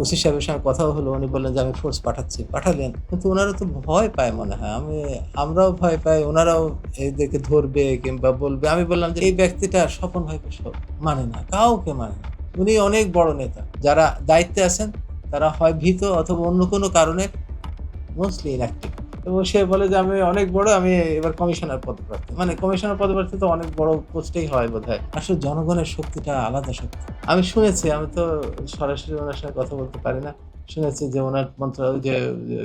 OC সাহেবের সঙ্গে কথাও হলো। উনি বললেন যে, "আমি ফোর্স পাঠাচ্ছি।" পাঠালেন। কিন্তু উনারা তো ভয় পায় মনে হয়। আমরাও ভয় পাই, উনারাও এদেরকে ধরবে কিংবা বলবে। আমি বললাম যে, "এই ব্যক্তিটা স্বপন ভাইকে মানে না, কাউকে মানে না। উনি অনেক বড় নেতা। যারা দায়িত্বে আছেন তারা হয় ভীত অথবা অন্য কোনো কারণে মোস্টলি ইনঅ্যাক্টিভ।" এবং সে বলে যে, "আমি অনেক বড়, আমি এবার কমিশনার পদপ্রার্থী।" মানে কমিশনার পদপ্রার্থী তো অনেক বড় পোস্টেই হয় বোধহয়। আসলে জনগণের শক্তিটা আলাদা শক্তি। আমি শুনেছি, আমি তো সরাসরি উনার সঙ্গে কথা বলতে পারি না। শুনেছি যে উনার ওই যে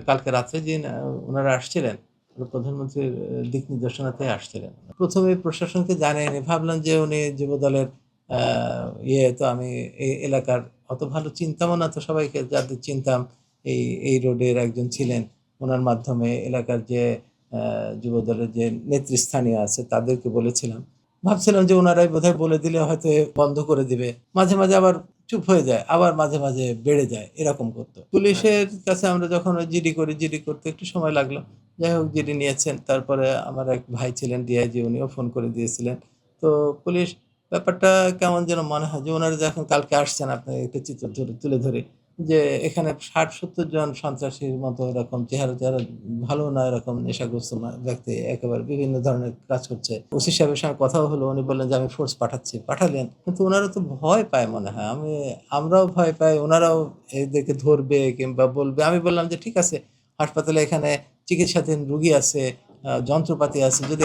কালকে রাত্রে যে উনারা আসছিলেন, প্রধানমন্ত্রীর দিক নির্দেশনাতেই আসছিলেন। ১ম এ প্রশাসনকে জানাইনি। ভাবলাম যে উনি যুবদলের আ তো আমি এই এলাকার অত ভালো চিনতামও না, তো সবাইকে যাদের চিনতাম এই রোডের একজন ছিলেন। উনার মাধ্যমে এলাকার যে আ যুবদলের যে নেতৃস্থানীয় আছে তাদেরকে বলেছিলাম। ভাবছিলাম যে উনারাই বোধহয় বলে দিলে হয়তো বন্ধ করে দিবে। মাঝে, মাঝে আবার চুপ হয়ে যায়। আবার মাঝে, মাঝে বেড়ে যায়। এরকম করত। পুলিশের কাছে আমরা যখন ওই জিডি করি, জিডি করতে একটু সময় লাগলো। যাই হোক, জিডি নিয়েছেন। তারপরে আমার এক ভাই ছিলেন ডিআইজি, উনিও ফোন করে দিয়েছিলেন। তো পুলিশ ব্যাপারটা কেমন যেন মনে হয় যে উনারা যখন কালকে আসছেন, আপনাকে একটা চিত্র তুলে ধরি যে এখানে ৬০-৭০ জন সন্ত্রাসীর মতো এরকম চেহারা ভালো না, এরকম নেশাগ্রস্ত ব্যক্তি একেবারে বিভিন্ন ধরনের কাজ করছে। ওসি সাহেবের সঙ্গে কথাও হলো। উনি বললেন যে, "আমি ফোর্স পাঠাচ্ছি।" পাঠালেন। কিন্তু উনারা তো ভয় পায় মনে হয়। আমরাও ভয় পাই, উনারাও এদেরকে ধরবে কিংবা বলবে। আমি বললাম যে, "ঠিক আছে, হাসপাতালে এখানে চিকিৎসাধীন রোগী আছে, যন্ত্রপাতি আছে। যদি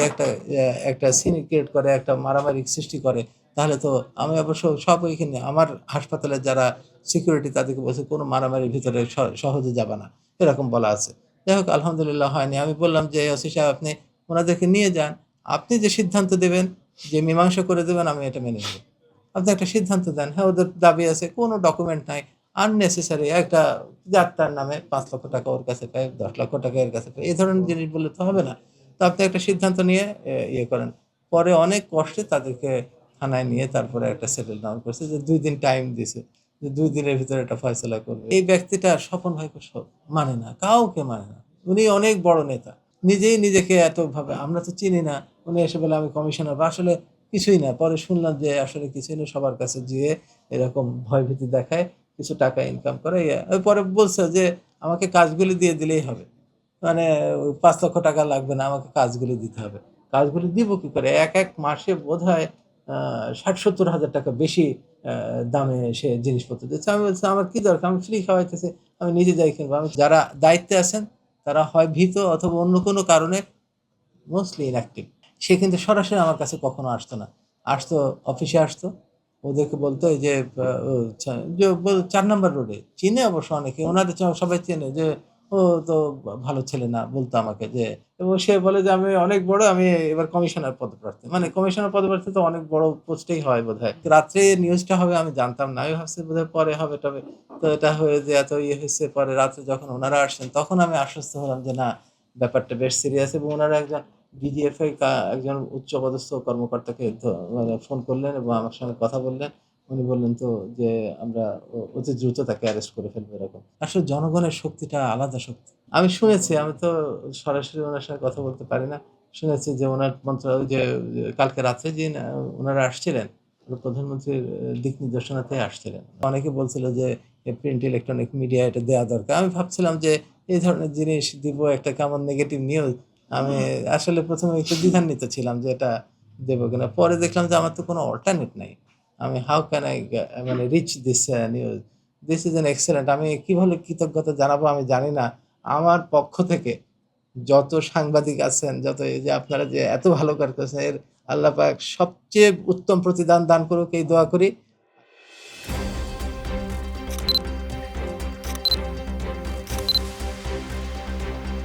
একটা সিন ক্রিয়েট করে, একটা মারামারি সৃষ্টি করে, তাহলে তো আমি অবশ্য সব ওইখানে আমার হাসপাতালের যারা সিকিউরিটি তাদেরকে বলছে কোনো মারামারির ভিতরে সহজে যাবা না।" এরকম বলা আছে। যাই হোক, আলহামদুলিল্লাহ হয়নি। আমি বললাম যে, "ওসি সাহেব, আপনি উনাদেরকে নিয়ে যান। আপনি যে সিদ্ধান্ত দিবেন, যে মীমাংসা করে দিবেন, আমি এটা মেনে নেব। আপনি একটা সিদ্ধান্ত দেন।" হ্যাঁ, ওদের দাবি আছে, কোনো ডকুমেন্ট নাই। আননেসেসারি একটা যাত্রার নামে ৳৫,০০,০০০ ওর কাছে পায়, ৳১০,০০,০০০ এর কাছে পায়। এই ধরনের জিনিস বললে তো হবে না। তো আপনি একটা সিদ্ধান্ত নিয়ে ইয়ে করেন। পরে অনেক কষ্টে তাদেরকে থানায় নিয়ে তারপরে একটা সেটেল ডাউন করছে, যে ২ দিন টাইম দিছে। যে ২ দিনের ভিতরে এটা ফয়সালা করবে। এই ব্যক্তিটা স্বপন ভাইকে মানে না, কাউকে মানে না। উনি অনেক বড় নেতা। নিজেই নিজেকে এতভাবে আমরা তো চিনি না। উনি এসে বলে, "আমি কমিশনার।" বা আসলে কিছুই না। পরে শুনলাম যে আসলে কিছুই না। সবার কাছে যেয়ে এরকম ভয়ভীতি দেখায়, কিছু টাকা ইনকাম করে। পরে বলছে যে, "আমাকে কাজগুলি দিয়ে দিলেই হবে। মানে ওই ৳৫,০০,০০০ লাগবে না, আমাকে কাজগুলি দিতে হবে।" কাজগুলি দিব কি করে? এক মাসে বোধহয় আ ৳৬০,০০০-৭০,০০০ বেশি আ দামে সে জিনিসপত্র দিচ্ছে। আমি বলছি, "আমার কি দরকার? আমি ফ্রি খাওয়াইতেছি। আমি নিজে যাই কিনবো।" যারা দায়িত্বে আছেন তারা হয় ভীত অথবা অন্য কোনো কারণে মোস্টলি ইনঅ্যাক্টিভ। সে কিন্তু সরাসরি আমার কাছে কখনো আসতো না। আসতো, অফিসে আসতো। ওদেরকে বলতো এই যে আ ও ছা যে ৪ নাম্বার রোডে। চিনে অবশ্য অনেকে। উনাদের সবাই চেনে যে, "ও তো ভালো ছেলে না।" বলতো আমাকে যে, এবং সে বলে যে, "আমি অনেক বড়, আমি এবার কমিশনার পদপ্রার্থী।" মানে কমিশনার পদপ্রার্থী তো অনেক বড় পোস্টেই হয় বোধহয়। রাত্রে নিউজটা হবে আমি জানতাম না। আমি ভাবছি বোধহয় পরে হবে টবে। তো এটা হয়ে যে এত ইয়ে হইছে, পরে রাত্রে যখন উনারা আসছেন তখন আমি আশ্বস্ত হলাম যে না, ব্যাপারটা বেশ সিরিয়াস। এবং উনারা একজন বিজিএফ এর একজন উচ্চপদস্থ কর্মকর্তাকে মানে ফোন করলেন এবং আমার সঙ্গে কথা বললেন। উনি বললেন তো যে, "আমরা অতি দ্রুত তাকে অ্যারেস্ট করে ফেলবো," এরকম। আসলে জনগণের শক্তিটা আলাদা শক্তি। আমি শুনেছি, আমি তো সরাসরি উনার সঙ্গে কথা বলতে পারি না। শুনেছি যে উনার ওই যে কালকে রাত্রে যে উনারা আসছিলেন, প্রধানমন্ত্রীর দিক নির্দেশনাতেই আসছিলেন। অনেকে বলছিল যে প্রিন্ট ইলেকট্রনিক মিডিয়া এটা দেয়া দরকার। আমি ভাবছিলাম যে এই ধরনের জিনিস দিব, একটা কেমন নেগেটিভ নিউজ। আমি আসলে ১ম এ একটু দ্বিধান্বিত ছিলাম যে এটা দেব কিনা। পরে দেখলাম যে আমার তো কোনো অল্টারনেট নাই। হাউ ক্যান আই মানে reach this news? This is an excellent. আমি কিভাবে কৃতজ্ঞতা জানাবো আমি জানি না। আমার পক্ষ থেকে যত সাংবাদিক আছেন, যত এই যে আপনারা যে এত ভালো করতেছেন, এর আল্লাহ পাক সবচেয়ে উত্তম প্রতিদান দান করুক, এই দোয়া করি।